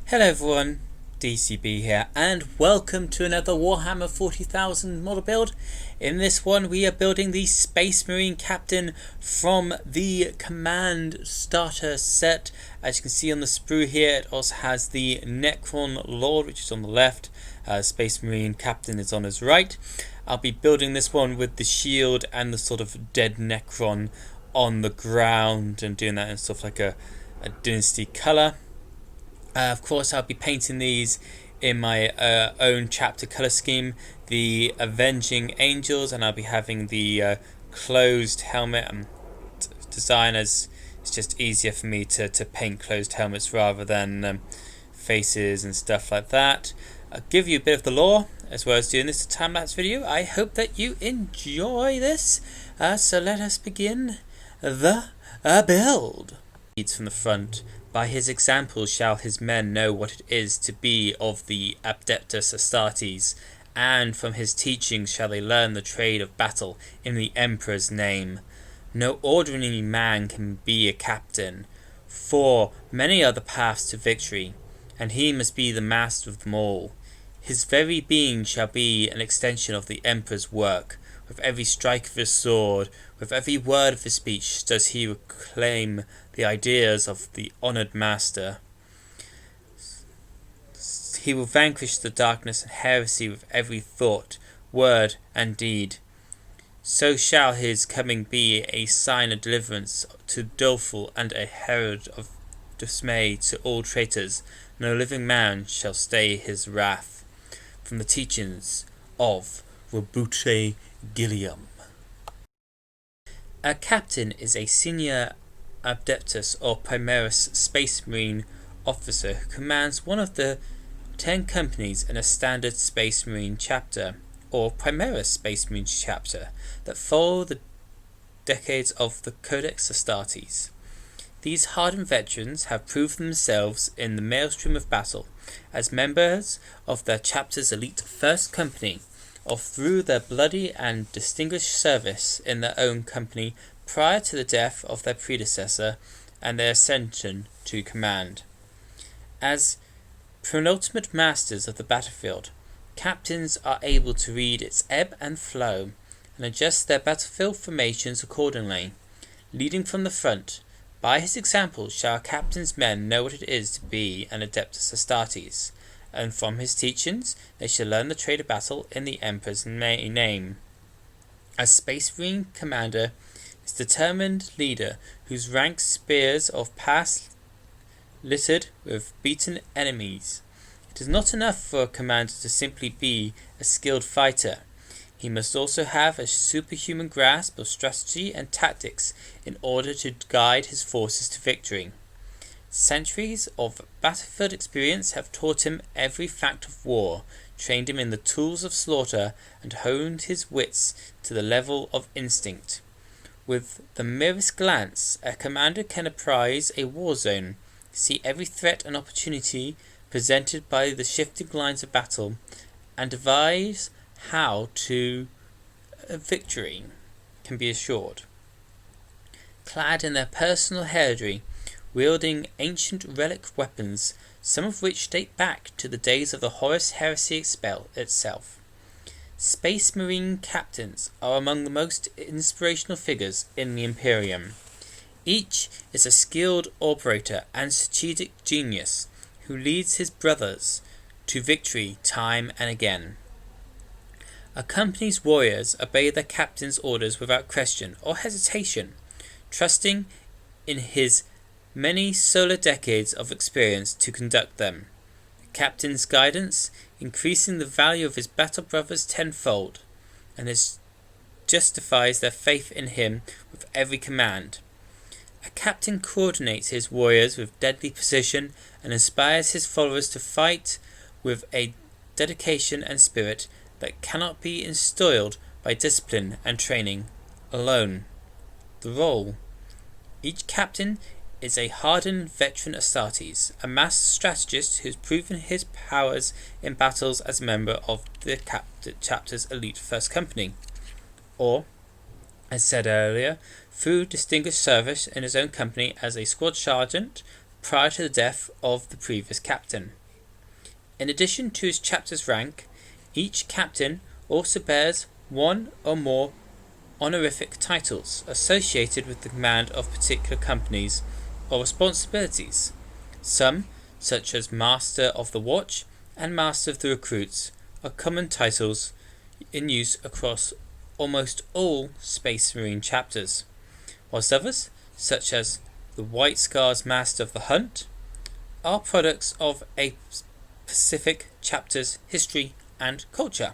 Hello everyone, DCB here, and welcome to another Warhammer 40,000 model build. In this one we are building the Space Marine Captain from the Command Starter set. As you can see on the sprue here, it also has the Necron Lord, which is on the left. Space Marine Captain is on his right. I'll be building this one with the shield and the sort of dead Necron on the ground and doing that in sort of like a dynasty colour. Of course, I'll be painting these in my own chapter colour scheme, the Avenging Angels, and I'll be having the closed helmet design, as it's just easier for me to paint closed helmets rather than faces and stuff like that. I'll give you a bit of the lore as well as doing this time-lapse video. I hope that you enjoy this. So let us begin the build. Leads from the front. By his example shall his men know what it is to be of the Adeptus Astartes, and from his teachings shall they learn the trade of battle in the Emperor's name. No ordinary man can be a captain, for many are the paths to victory, and he must be the master of them all. His very being shall be an extension of the Emperor's work. With every strike of his sword, with every word of his speech, does he reclaim the ideas of the honoured master. He will vanquish the darkness and heresy with every thought, word, and deed. So shall his coming be a sign of deliverance to doleful and a herald of dismay to all traitors. No living man shall stay his wrath. From the teachings of Robuche Gilliam. A captain is a senior Adeptus or Primaris Space Marine officer who commands one of the 10 companies in a standard Space Marine chapter or Primaris Space Marine chapter that follow the decades of the Codex Astartes. These hardened veterans have proved themselves in the maelstrom of battle as members of their chapter's elite first company, or through their bloody and distinguished service in their own company prior to the death of their predecessor and their ascension to command. As penultimate masters of the battlefield, captains are able to read its ebb and flow and adjust their battlefield formations accordingly. Leading from the front, by his example shall a captain's men know what it is to be an Adeptus Astartes, and from his teachings they shall learn the trade of battle in the Emperor's name. As Space Marine Commander is a determined leader whose ranks spears of past littered with beaten enemies. It is not enough for a commander to simply be a skilled fighter. He must also have a superhuman grasp of strategy and tactics in order to guide his forces to victory. Centuries of battlefield experience have taught him every fact of war, trained him in the tools of slaughter, and honed his wits to the level of instinct. With the merest glance, a commander can apprise a war zone, see every threat and opportunity presented by the shifting lines of battle, and devise how to victory can be assured. Clad in their personal heraldry, wielding ancient relic weapons, some of which date back to the days of the Horus Heresy itself. Space Marine captains are among the most inspirational figures in the Imperium. Each is a skilled operator and strategic genius who leads his brothers to victory time and again. A company's warriors obey their captain's orders without question or hesitation, trusting in his many solar decades of experience to conduct them. The captain's guidance increasing the value of his battle brothers tenfold, and this justifies their faith in him with every command. A captain coordinates his warriors with deadly precision and inspires his followers to fight with a dedication and spirit that cannot be instilled by discipline and training alone. The role. Each captain is a hardened veteran Astartes, a master strategist who's proven his powers in battles as a member of the chapter's elite first company, or, as said earlier, through distinguished service in his own company as a squad sergeant prior to the death of the previous captain. In addition to his chapter's rank, each captain also bears one or more honorific titles associated with the command of particular companies or responsibilities. Some, such as Master of the Watch and Master of the Recruits, are common titles in use across almost all Space Marine chapters, whilst others, such as the White Scar's Master of the Hunt, are products of a specific chapter's history and culture.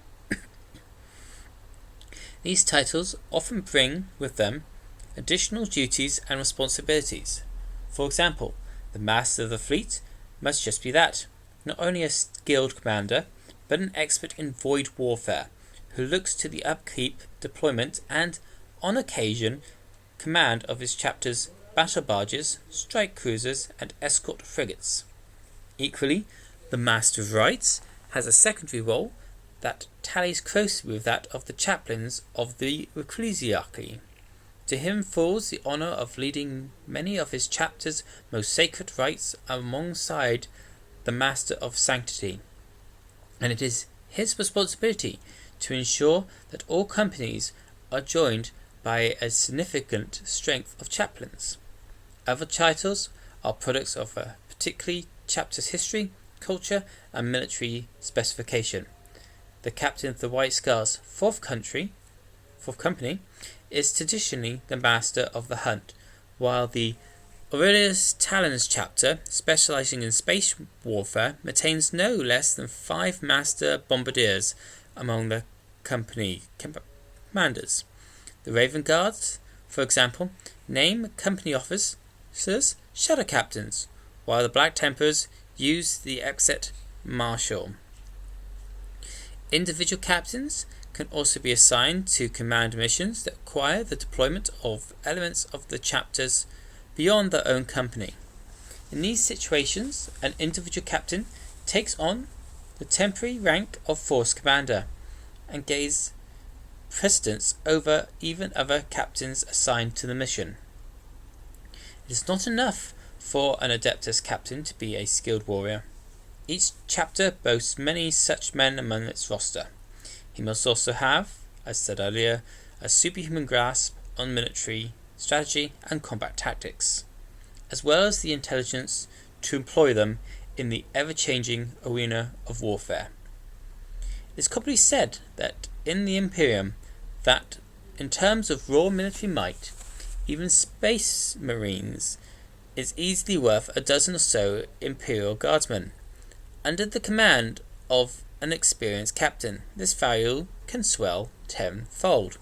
These titles often bring with them additional duties and responsibilities. For example, the Master of the Fleet must just be that, not only a skilled commander, but an expert in void warfare, who looks to the upkeep, deployment, and, on occasion, command of his chapter's battle barges, strike cruisers, and escort frigates. Equally, the Master of Rites has a secondary role that tallies closely with that of the chaplains of the ecclesiarchy. To him falls the honour of leading many of his chapter's most sacred rites alongside the Master of Sanctity, and it is his responsibility to ensure that all companies are joined by a significant strength of chaplains. Other titles are products of a particular chapter's history, culture, and military specification. The captain of the White Scar's fourth company is traditionally the Master of the Hunt, while the Aurelius Talon's chapter, specializing in space warfare, maintains no less than 5 Master Bombardiers among the company commanders. The Raven Guards, for example, name company officers Shadow Captains, while the Black Templars use the epithet Marshal. Individual captains can also be assigned to command missions that require the deployment of elements of the chapters beyond their own company. In these situations, an individual captain takes on the temporary rank of force commander and gains precedence over even other captains assigned to the mission. It is not enough for an Adeptus captain to be a skilled warrior. Each chapter boasts many such men among its roster. He must also have, as said earlier, a superhuman grasp on military strategy and combat tactics, as well as the intelligence to employ them in the ever-changing arena of warfare. It is commonly said that in the Imperium that, in terms of raw military might, even Space Marines is easily worth a dozen or so Imperial Guardsmen. Under the command of an experienced captain, this value can swell tenfold.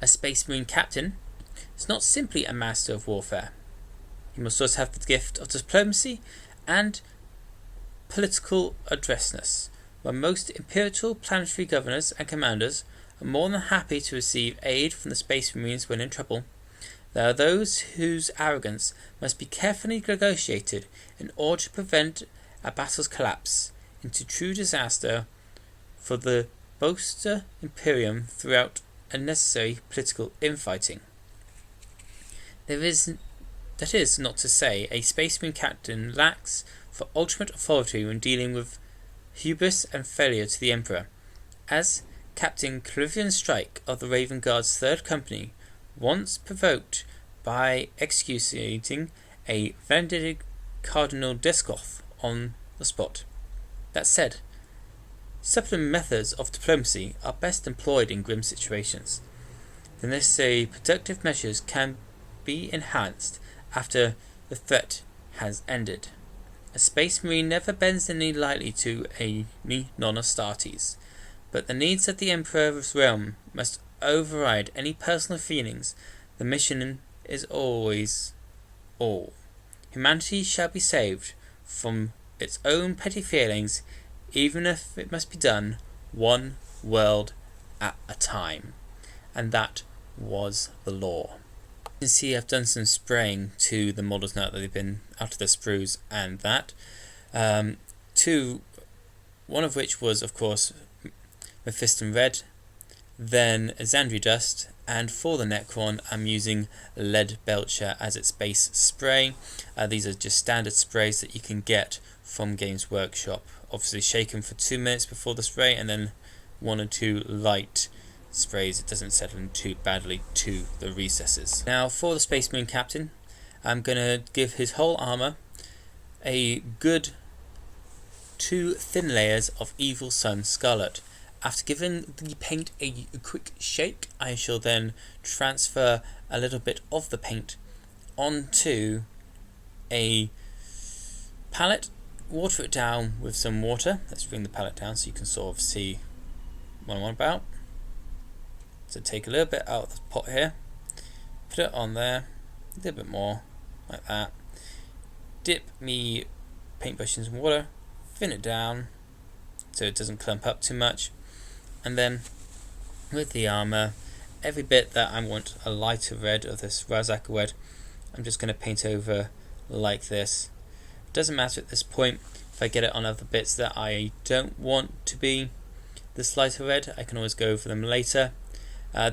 A Space Marine captain is not simply a master of warfare. He must also have the gift of diplomacy and political adroitness, where most imperial planetary governors and commanders are more than happy to receive aid from the Space Marines when in trouble. There are those whose arrogance must be carefully negotiated in order to prevent a battle's collapse into true disaster for the bolster Imperium throughout unnecessary political infighting. That is not to say a Space Marine captain lacks for ultimate authority when dealing with hubris and failure to the Emperor, as Captain Clivian Strike of the Raven Guard's 3rd Company once provoked by executing a Benedict Cardinal Descoth on the spot. That said, supplementary methods of diplomacy are best employed in grim situations. The necessary productive measures can be enhanced after the threat has ended. A Space Marine never bends the knee lightly to a non-Astartes, but the needs of the Emperor's realm must override any personal feelings. The mission is always all. Humanity shall be saved from its own petty feelings, even if it must be done one world at a time. And that was the law. You can see I've done some spraying to the models now that they've been out of the sprues and that. One of which was, of course, Mephiston Red, then Xandri Dust, And for the Necron, I'm using Lead Belcher as its base spray. These are just standard sprays that you can get from Games Workshop. Obviously shaken for 2 minutes before the spray, and then 1 or 2 light sprays. It doesn't settle in too badly to the recesses. Now for the Space Marine Captain, I'm going to give his whole armour a good 2 thin layers of Evil Sun Scarlet. After giving the paint a quick shake, I shall then transfer a little bit of the paint onto a palette, water it down with some water. Let's bring the palette down so you can sort of see what I'm on about. So take a little bit out of the pot here, put it on there, a little bit more, like that. Dip me paintbrush in some water, thin it down so it doesn't clump up too much. And then with the armour, every bit that I want a lighter red of this Razaka red, I'm just going to paint over like this. It doesn't matter at this point if I get it on other bits that I don't want to be this lighter red. I can always go over them later.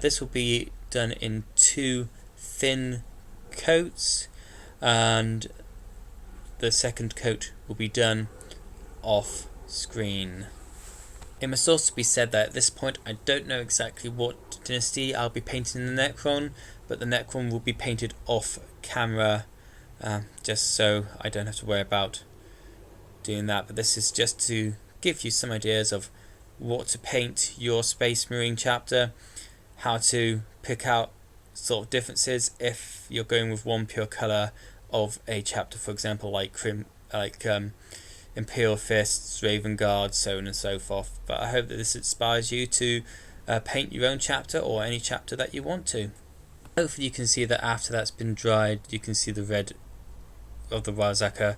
This will be done in 2 thin coats, and the second coat will be done off screen. It must also be said that at this point I don't know exactly what dynasty I'll be painting the Necron, but the Necron will be painted off camera, just so I don't have to worry about doing that. But this is just to give you some ideas of what to paint your Space Marine chapter, how to pick out sort of differences if you're going with one pure colour of a chapter, for example, like Imperial Fists, Raven Guard, so on and so forth. But I hope that this inspires you to paint your own chapter, or any chapter that you want to. Hopefully you can see that after that's been dried, you can see the red of the Razaka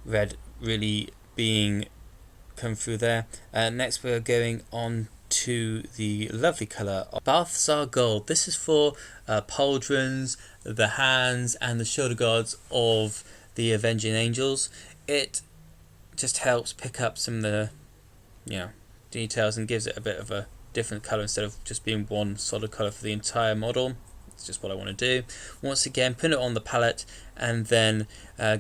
red really being come through there. Next we're going on to the lovely colour of Balthazar Gold. This is for pauldrons, the hands and the shoulder guards of the Avenging Angels. It just helps pick up some of the details and gives it a bit of a different colour instead of just being one solid colour for the entire model. It's just what I want to do. Once again, put it on the palette and then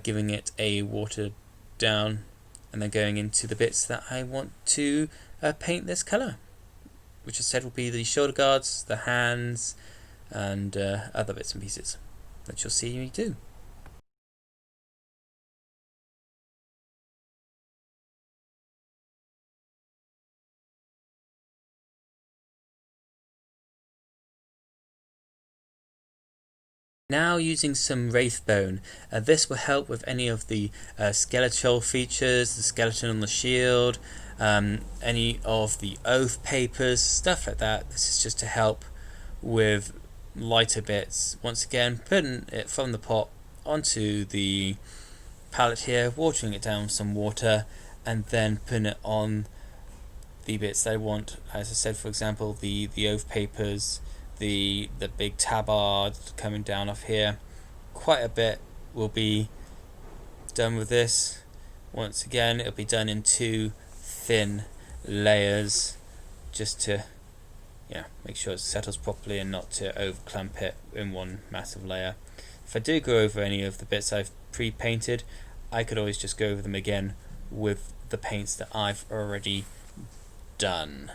giving it a water down, and then going into the bits that I want to paint this colour, which I said will be the shoulder guards, the hands, and other bits and pieces that you'll see me do. Now using some Wraith Bone, this will help with any of the skeletal features, the skeleton on the shield, any of the oath papers, stuff like that. This is just to help with lighter bits. Once again, putting it from the pot onto the palette here, watering it down with some water, and then putting it on the bits that I want. As I said, for example, the oath papers, the big tabard coming down off here. Quite a bit will be done with this. Once again, it'll be done in 2 thin layers, just to make sure it settles properly and not to over clump it in one massive layer. If I do go over any of the bits I've pre-painted, I could always just go over them again with the paints that I've already done.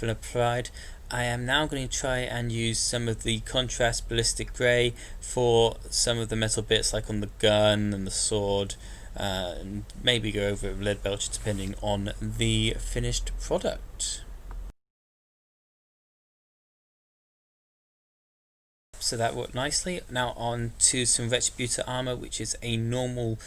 Been applied. I am now going to try and use some of the contrast Ballistic Grey for some of the metal bits, like on the gun and the sword, and maybe go over it with Lead Belcher depending on the finished product. So that worked nicely. Now on to some Retributor Armor, which is a normal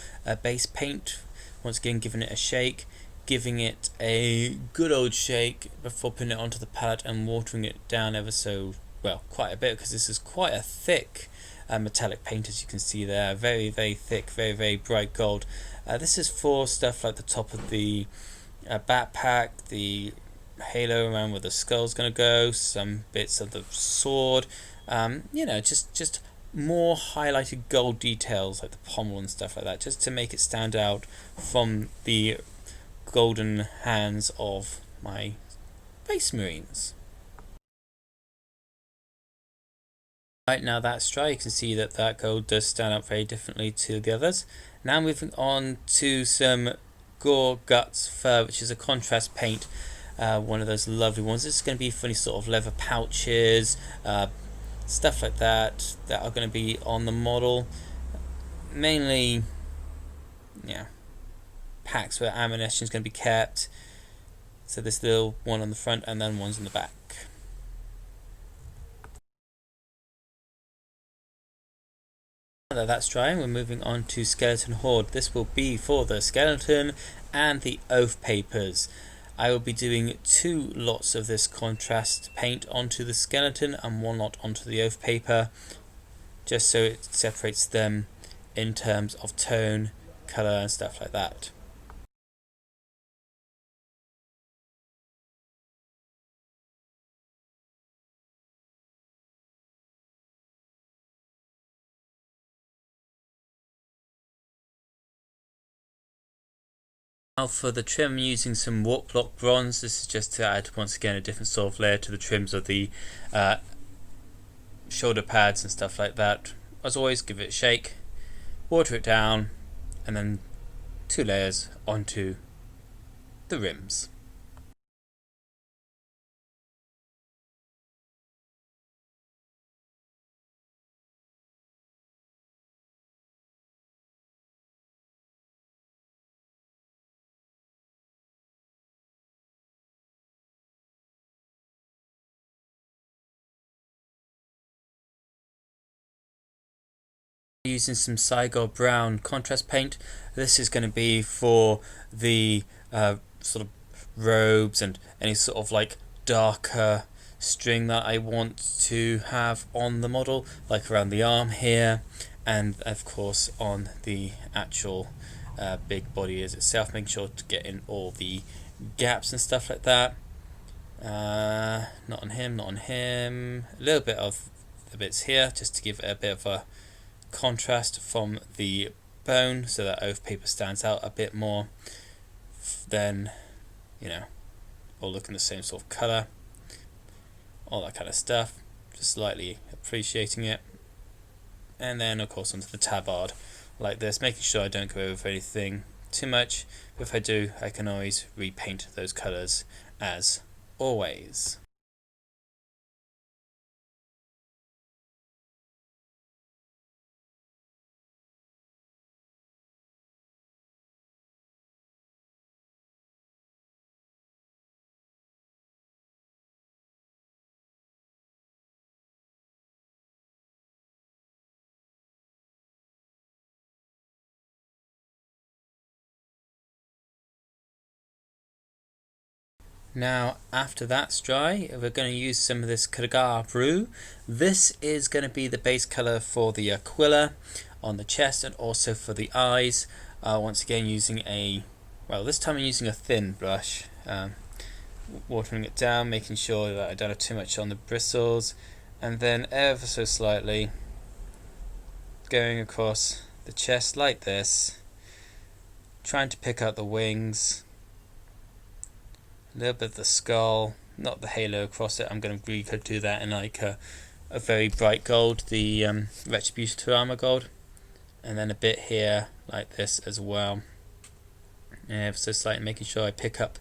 base paint. Once again, giving it a shake, giving it a good old shake before putting it onto the palette and watering it down ever so, well, quite a bit, because this is quite a thick metallic paint, as you can see there. Very, very thick, very, very bright gold. This is for stuff like the top of the backpack, the halo around where the skull's going to go, some bits of the sword, just more highlighted gold details like the pommel and stuff like that, just to make it stand out from the golden hands of my Space Marines. Right, now that's dry, you can see that gold does stand out very differently to the others. Now moving on to some Gore Guts Fur, which is a contrast paint, one of those lovely ones. This is going to be funny sort of leather pouches, stuff like that are going to be on the model. Mainly, packs where ammunition is going to be kept. So this little one on the front and then one's in the back. Now that's drying, we're moving on to Skeleton Horde. This will be for the skeleton and the oath papers. I will be doing 2 lots of this contrast paint onto the skeleton and 1 lot onto the oath paper, just so it separates them in terms of tone, colour and stuff like that. Now for the trim, I'm using some Warp Block Bronze. This is just to add once again a different sort of layer to the trims of the shoulder pads and stuff like that. As always, give it a shake, water it down, and then 2 layers onto the rims. Using some Cygor Brown contrast paint. This is going to be for the sort of robes and any sort of like darker string that I want to have on the model, like around the arm here, and of course on the actual big body as itself, making sure to get in all the gaps and stuff like that. Not on him, a little bit of the bits here just to give it a bit of a contrast from the bone, so that oath paper stands out a bit more. Then, all looking the same sort of colour, all that kind of stuff, just slightly appreciating it. And then of course onto the tabard like this, making sure I don't go over anything too much, but if I do, I can always repaint those colours as always. Now after that's dry, we're going to use some of this Khadgar Brew. This is going to be the base colour for the Aquila on the chest and also for the eyes. Once again using this time I'm using a thin brush, watering it down, making sure that I don't have too much on the bristles, and then ever so slightly going across the chest like this, trying to pick out the wings, a little bit of the skull, not the halo across it. I'm going to do that in like a very bright gold, the Retribution Armor gold, and then a bit here like this as well. So slightly making sure I pick up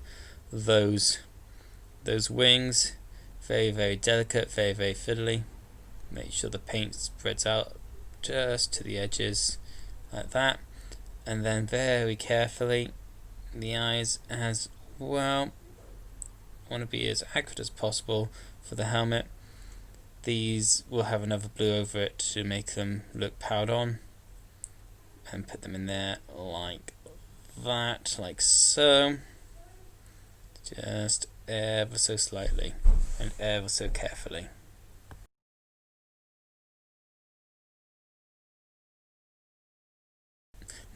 those wings, very very delicate, very very fiddly. Make sure the paint spreads out just to the edges like that, and then very carefully the eyes as well. I want to be as accurate as possible for the helmet. These will have another blue over it to make them look powered on, and put them in there like that, like so, just ever so slightly and ever so carefully.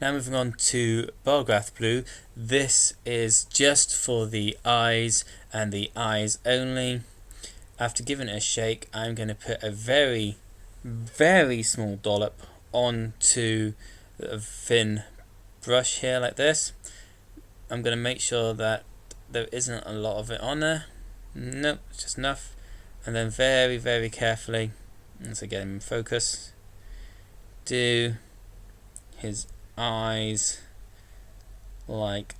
Now moving on to Bargrath Blue. This is just for the eyes and the eyes only. After giving it a shake, I'm going to put a very, very small dollop onto a thin brush here like this. I'm going to make sure that there isn't a lot of it on there. Nope, it's just enough. And then very, very carefully, once I get him in focus, do his eyes like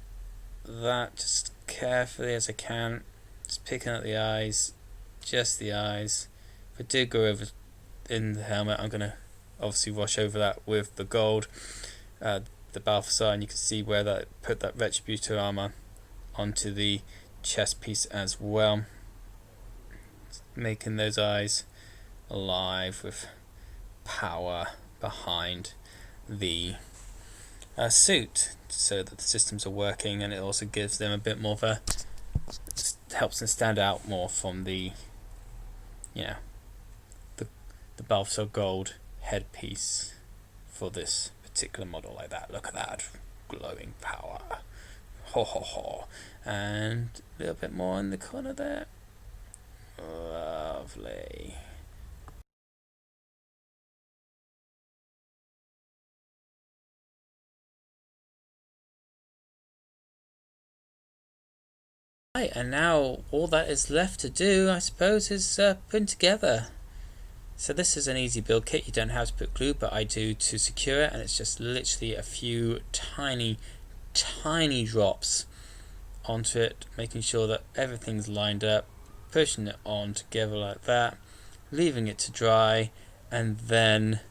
that, just carefully as I can, just picking up the eyes, just the eyes. If I do go over in the helmet, I'm going to obviously wash over that with the gold, the Balthasar, and you can see where that put that Retributor armor onto the chest piece as well, making those eyes alive with power behind the suit, so that the systems are working, and it also gives them a bit more of a, helps them stand out more from the, you know, the Balthasar gold headpiece for this particular model like that. Look at that glowing power. Ho ho ho. And a little bit more in the corner there. Lovely. Right, and now all that is left to do, I suppose, is put together. So this is an easy build kit. You don't have to put glue, but I do to secure it, and it's just literally a few tiny drops onto it, making sure that everything's lined up, pushing it on together like that, leaving it to dry, and then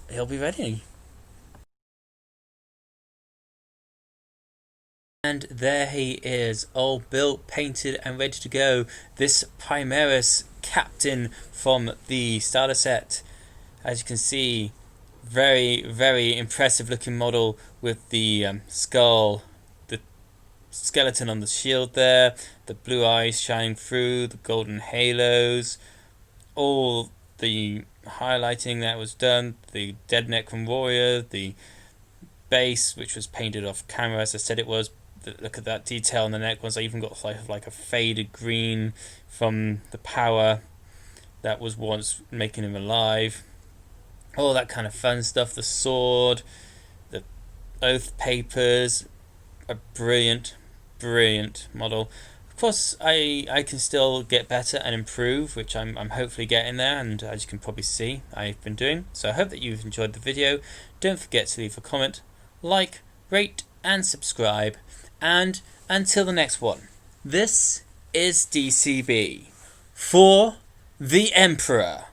he'll be ready. And there he is, all built, painted and ready to go. This Primaris captain from the starter set. As you can see, very, very impressive looking model with the skull, the skeleton on the shield there, the blue eyes shining through, the golden halos, all the highlighting that was done, the dead Necron warrior, the base which was painted off camera as I said it was. Look at that detail on the neck ones. I even got like a faded green from the power that was once making him alive. All that kind of fun stuff. The sword, the oath papers, a brilliant model. Of course, I can still get better and improve, which I'm hopefully getting there, and as you can probably see, I've been doing. So I hope that you've enjoyed the video. Don't forget to leave a comment, like, rate, and subscribe. And until the next one, this is DCB for the Emperor.